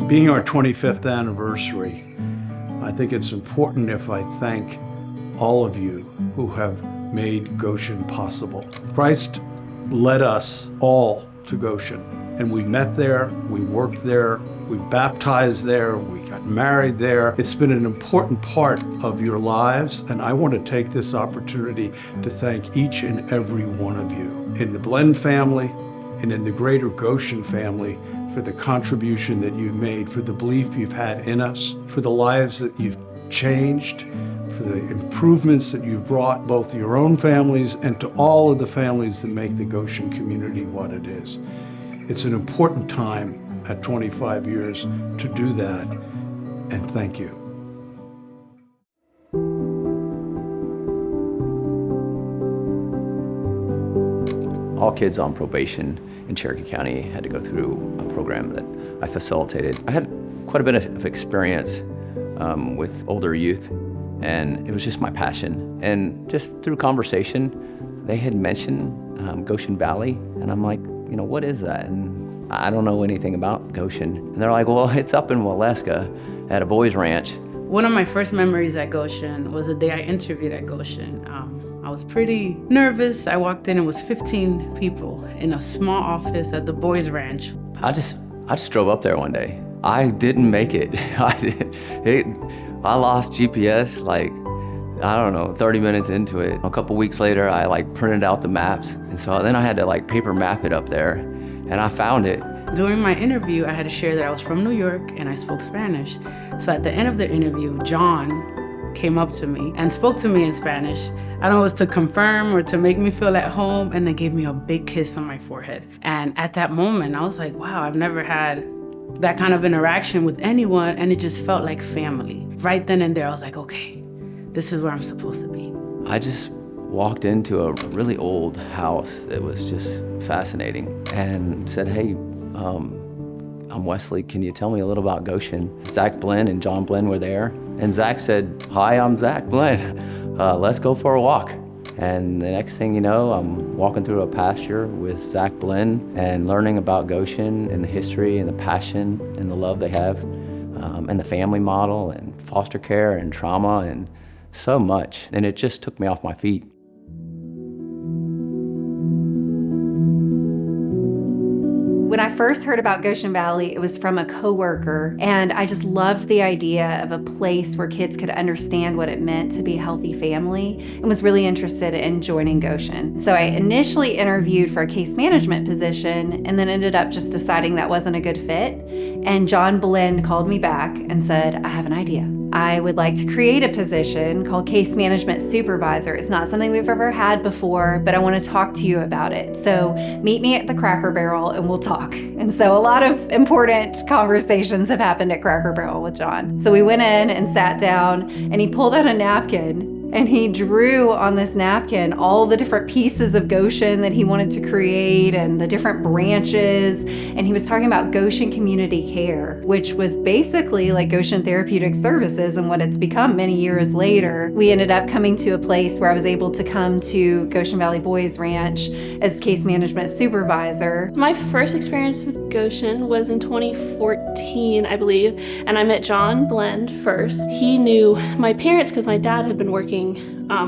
Being our 25th anniversary, I think it's important if I thank all of you who have made Goshen possible. Christ led us all to Goshen, and we met there, we worked there, we baptized there, we got married there. It's been an important part of your lives, and I want to take this opportunity to thank each and every one of you in the Blend family and in the greater Goshen family for the contribution that you've made, for the belief you've had in us, for the lives that you've changed, for the improvements that you've brought both your own families and to all of the families that make the Goshen community what it is. It's an important time at 25 years to do that, and thank you. All kids on probation in Cherokee County had to go through a program that I facilitated. I had quite a bit of experience with older youth, and it was just my passion. And just through conversation, they had mentioned Goshen Valley, and I'm like, you know, what is that? And I don't know anything about Goshen. And they're like, well, it's up in Waleska at a boys' ranch. One of my first memories at Goshen was the day I interviewed at Goshen. I was pretty nervous. I walked in, it was 15 people in a small office at the boys' ranch. I just drove up there one day. I didn't make it. I lost GPS like, I don't know, 30 minutes into it. A couple weeks later, I like printed out the maps. And so then I had to like paper map it up there, and I found it. During my interview, I had to share that I was from New York and I spoke Spanish. So at the end of the interview, John came up to me and spoke to me in Spanish. I don't know if it was to confirm or to make me feel at home, and then gave me a big kiss on my forehead. And at that moment, I was like, wow, I've never had that kind of interaction with anyone, and it just felt like family. Right then and there, I was like, okay, this is where I'm supposed to be. I just walked into a really old house that was just fascinating and said, hey, I'm Wesley, can you tell me a little about Goshen? Zach Blend and John Blend were there, and Zach said, hi, I'm Zach Blend, let's go for a walk. And the next thing you know, I'm walking through a pasture with Zach Blend and learning about Goshen and the history and the passion and the love they have, and the family model and foster care and trauma and so much. And it just took me off my feet. When I first heard about Goshen Valley, it was from a coworker, and I just loved the idea of a place where kids could understand what it meant to be a healthy family, and was really interested in joining Goshen. So I initially interviewed for a case management position, and then ended up just deciding that wasn't a good fit. And John Blend called me back and said, I have an idea. I would like to create a position called Case Management Supervisor. It's not something we've ever had before, but I want to talk to you about it. So meet me at the Cracker Barrel and we'll talk. And so a lot of important conversations have happened at Cracker Barrel with John. So we went in and sat down, and he pulled out a napkin, and he drew on this napkin all the different pieces of Goshen that he wanted to create and the different branches. And he was talking about Goshen Community Care, which was basically like Goshen Therapeutic Services and what it's become many years later. We ended up coming to a place where I was able to come to Goshen Valley Boys Ranch as case management supervisor. My first experience with Goshen was in 2014, I believe, and I met John Blend first. He knew my parents because my dad had been working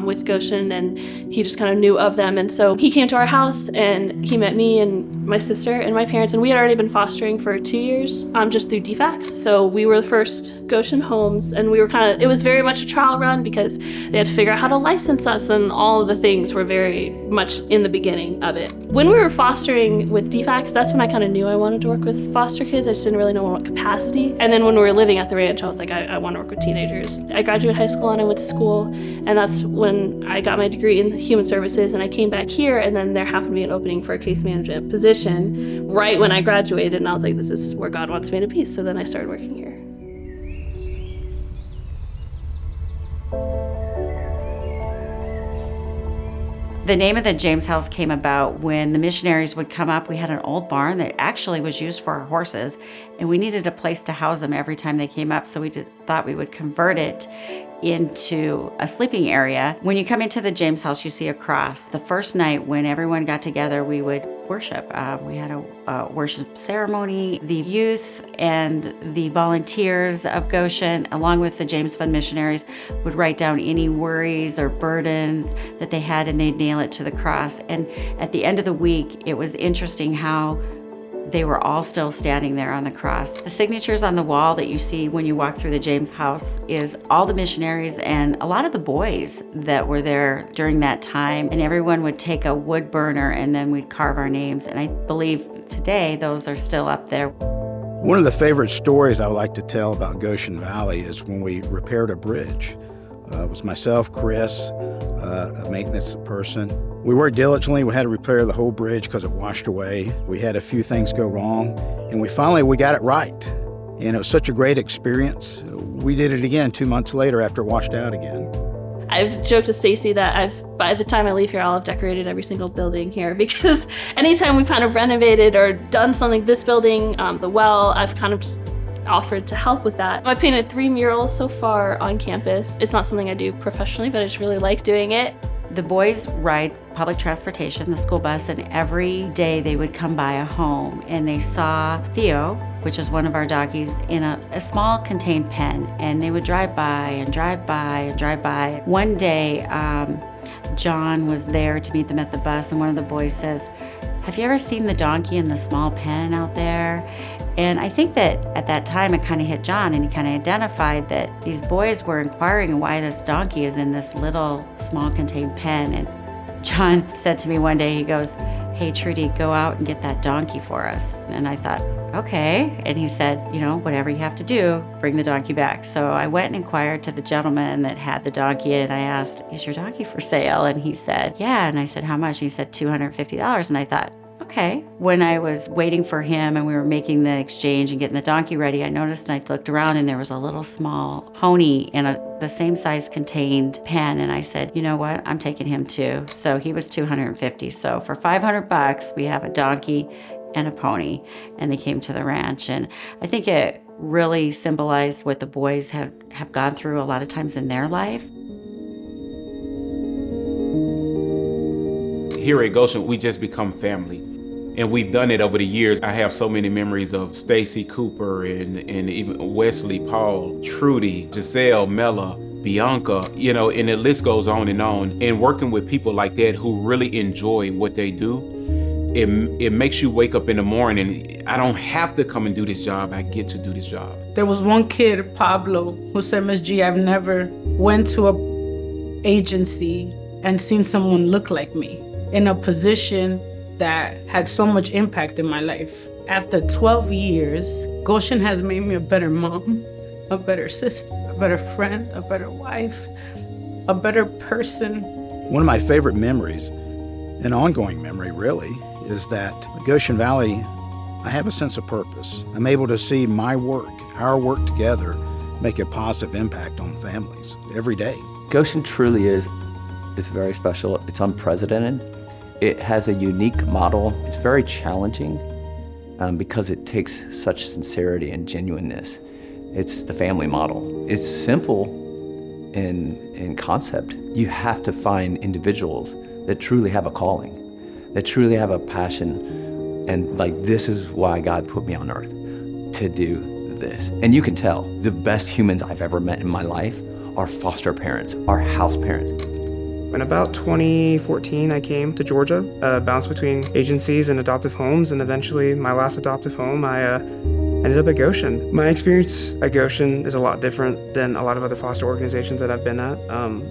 with Goshen, and he just kind of knew of them. And so he came to our house and he met me and my sister and my parents, and we had already been fostering for 2 years just through DFACS. So we were the first Goshen homes, and we were it was very much a trial run because they had to figure out how to license us, and all of the things were very much in the beginning of it. When we were fostering with DFACS, that's when I kind of knew I wanted to work with foster kids. I just didn't really know what capacity. And then when we were living at the ranch, I was like, I want to work with teenagers. I graduated high school and I went to school, and that's when I got my degree in human services, and I came back here, and then there happened to be an opening for a case management position right when I graduated, and I was like, this is where God wants me to be. So then I started working here. The name of the James House came about when the missionaries would come up. We had an old barn that actually was used for our horses, and we needed a place to house them every time they came up, so we thought we would convert it into a sleeping area. When you come into the James House, you see a cross. The first night when everyone got together, we would worship. We had a worship ceremony. The youth and the volunteers of Goshen, along with the James Fund missionaries, would write down any worries or burdens that they had, and they'd nail it to the cross. And at the end of the week, it was interesting how they were all still standing there on the cross. The signatures on the wall that you see when you walk through the James house is all the missionaries and a lot of the boys that were there during that time. And everyone would take a wood burner and then we'd carve our names. And I believe today those are still up there. One of the favorite stories I would like to tell about Goshen Valley is when we repaired a bridge. It was myself, Chris, a maintenance person. We worked diligently. We had to repair the whole bridge because it washed away. We had a few things go wrong, and we got it right. And it was such a great experience. We did it again 2 months later after it washed out again. I've joked to Stacy that by the time I leave here, I'll have decorated every single building here, because anytime we've kind of renovated or done something, this building, the well, I've kind of just offered to help with that. I've painted 3 murals so far on campus. It's not something I do professionally, but I just really like doing it. The boys ride public transportation, the school bus, and every day they would come by a home and they saw Theo, which is one of our doggies, in a small contained pen, and they would drive by and drive by and drive by. One day, John was there to meet them at the bus, and one of the boys says, "Have you ever seen the donkey in the small pen out there?" And I think that at that time it kind of hit John, and he kind of identified that these boys were inquiring why this donkey is in this little small contained pen. And John said to me one day, he goes, "Hey Trudy, go out and get that donkey for us." And I thought, okay. And he said, "Whatever you have to do, bring the donkey back." So I went and inquired to the gentleman that had the donkey, and I asked, "Is your donkey for sale?" And he said, "Yeah." And I said, "How much?" And he said, $250. And I thought, okay. When I was waiting for him and we were making the exchange and getting the donkey ready, I noticed, and I looked around, and there was a little small pony in the same size contained pen. And I said, "You know what? I'm taking him too." So he was $250. So for $500, we have a donkey and a pony, and they came to the ranch. And I think it really symbolized what the boys have gone through a lot of times in their life. Here at Goshen, we just become family. And we've done it over the years. I have so many memories of Stacy Cooper and even Wesley, Paul, Trudy, Giselle, Mella, Bianca, and the list goes on. And working with people like that who really enjoy what they do, it makes you wake up in the morning. I don't have to come and do this job. I get to do this job. There was one kid, Pablo, who said, "Miss G, I've never went to a agency and seen someone look like me in a position that had so much impact in my life." After 12 years, Goshen has made me a better mom, a better sister, a better friend, a better wife, a better person. One of my favorite memories, an ongoing memory really, is that Goshen Valley, I have a sense of purpose. I'm able to see my work, our work together, make a positive impact on families every day. Goshen truly is very special. It's unprecedented. It has a unique model. It's very challenging because it takes such sincerity and genuineness. It's the family model. It's simple in concept. You have to find individuals that truly have a calling, that truly have a passion, and this is why God put me on earth, to do this. And you can tell the best humans I've ever met in my life are foster parents, are house parents. In about 2014, I came to Georgia, bounced between agencies and adoptive homes, and eventually my last adoptive home, I ended up at Goshen. My experience at Goshen is a lot different than a lot of other foster organizations that I've been at.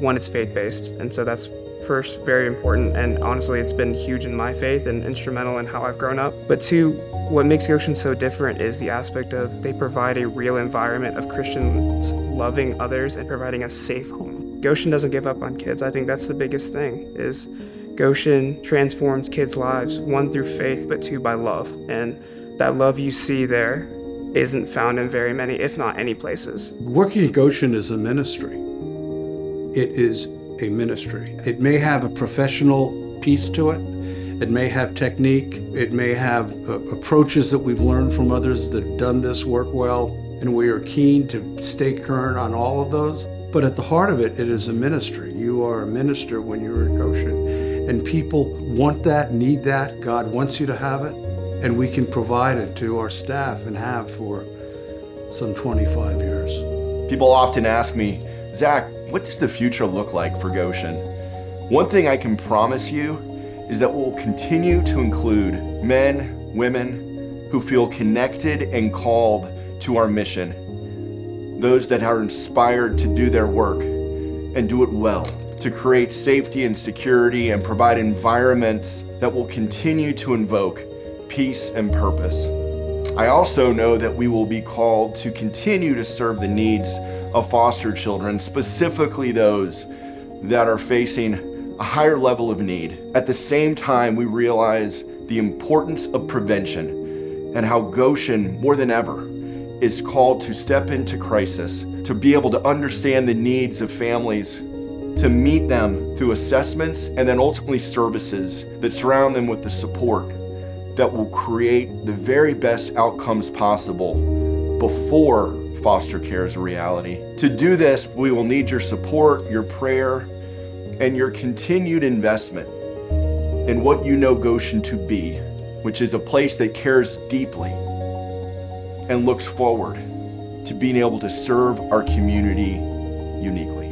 One, it's faith-based, and so that's first very important, and honestly, it's been huge in my faith and instrumental in how I've grown up. But two, what makes Goshen so different is the aspect of they provide a real environment of Christians loving others and providing a safe home. Goshen doesn't give up on kids. I think that's the biggest thing, is Goshen transforms kids' lives, one through faith, but two by love. And that love you see there isn't found in very many, if not any places. Working at Goshen is a ministry. It is a ministry. It may have a professional piece to it. It may have technique. It may have approaches that we've learned from others that have done this work well, and we are keen to stay current on all of those. But at the heart of it, it is a ministry. You are a minister when you're at Goshen. and people want that, need that. God wants you to have it, and we can provide it to our staff and have for some 25 years. People often ask me, Zach, what does the future look like for Goshen? One thing I can promise you is that we'll continue to include men, women who feel connected and called to our mission. Those that are inspired to do their work and do it well, to create safety and security and provide environments that will continue to invoke peace and purpose. I also know that we will be called to continue to serve the needs of foster children, specifically those that are facing a higher level of need. At the same time, we realize the importance of prevention and how Goshen, more than ever, is called to step into crisis, to be able to understand the needs of families, to meet them through assessments and then ultimately services that surround them with the support that will create the very best outcomes possible before foster care is a reality. To do this, we will need your support, your prayer, and your continued investment in what you know Goshen to be, which is a place that cares deeply and looks forward to being able to serve our community uniquely.